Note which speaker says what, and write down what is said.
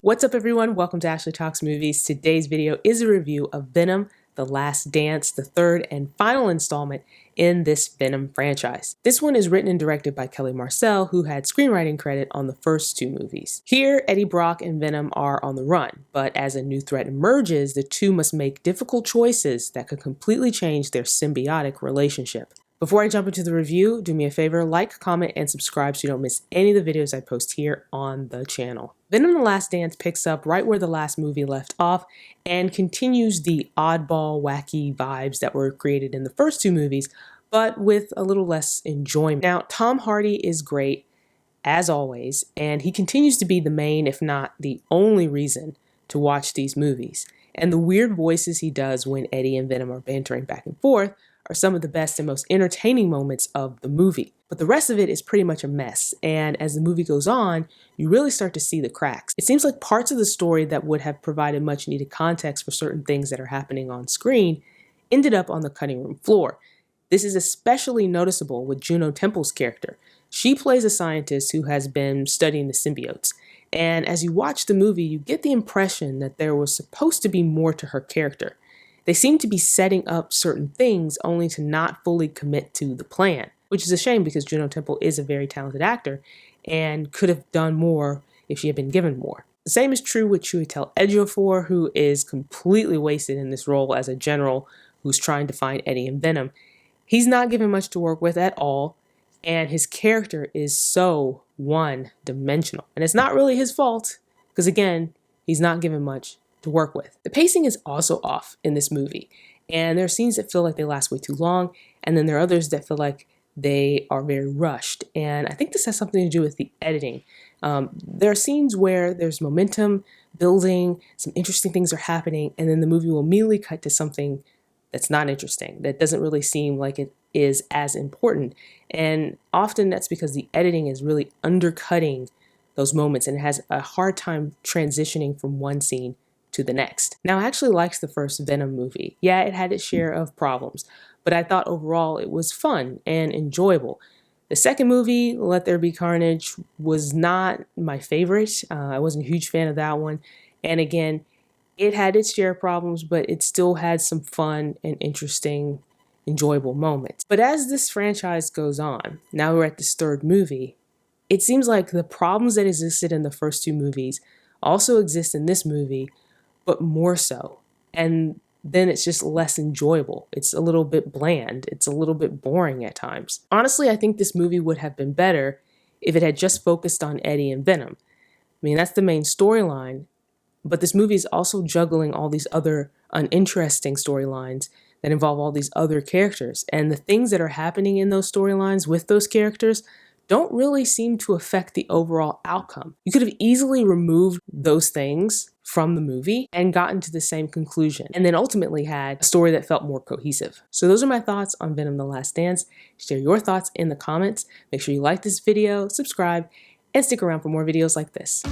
Speaker 1: What's up everyone? Welcome to Ashley Talks Movies. Today's video is a review of Venom, The Last Dance, the third and final installment in this Venom franchise. This one is written and directed by Marcel, who had screenwriting credit on the first two movies. Here, Eddie Brock and Venom are on the run, but as a new threat emerges, the two must make difficult choices that could completely change their symbiotic relationship. Before I jump into the review, do me a favor, like, comment, and subscribe so you don't miss any of the videos I post here on the channel. Venom: The Last Dance picks up right where the last movie left off and continues the oddball, wacky vibes that were created in the first two movies, but with a little less enjoyment. Now, Tom Hardy is great, as always, and he continues to be the main, if not the only reason to watch these movies. And the weird voices he does when Eddie and Venom are bantering back and forth are some of the best and most entertaining moments of the movie. But the rest of it is pretty much a mess, and as the movie goes on, you really start to see the cracks. It seems like parts of the story that would have provided much needed context for certain things that are happening on screen ended up on the cutting room floor. This is especially noticeable with Juno Temple's character. She plays a scientist who has been studying the symbiotes, and as you watch the movie, you get the impression that there was supposed to be more to her character. They seem to be setting up certain things only to not fully commit to the plan, which is a shame because Juno Temple is a very talented actor and could have done more if she had been given more. The same is true with Chiwetel Ejiofor, who is completely wasted in this role as a general who's trying to find Eddie and Venom. He's not given much to work with at all, and his character is so one-dimensional. And it's not really his fault, because again, he's not given much to work with. The pacing is also off in this movie, and there are scenes that feel like they last way too long, and then there are others that feel like they are very rushed, and I think this has something to do with the editing. There are scenes where there's momentum building, some interesting things are happening, and then the movie will immediately cut to something that's not interesting, that doesn't really seem like it is as important, and often that's because the editing is really undercutting those moments, and it has a hard time transitioning from one scene to the next. Now, I actually liked the first Venom movie. Yeah, it had its share of problems, but I thought overall it was fun and enjoyable. The second movie, Let There Be Carnage, was not my favorite. I wasn't a huge fan of that one. And again, it had its share of problems, but it still had some fun and interesting, enjoyable moments. But as this franchise goes on, now we're at this third movie, it seems like the problems that existed in the first two movies also exist in this movie, but more so. And then it's just less enjoyable. It's a little bit bland. It's a little bit boring at times. Honestly, I think this movie would have been better if it had just focused on Eddie and Venom. I mean, that's the main storyline, but this movie is also juggling all these other uninteresting storylines that involve all these other characters. And the things that are happening in those storylines with those characters don't really seem to affect the overall outcome. You could have easily removed those things from the movie and gotten to the same conclusion, and then ultimately had a story that felt more cohesive. So those are my thoughts on Venom: The Last Dance. Share your thoughts in the comments. Make sure you like this video, subscribe, and stick around for more videos like this.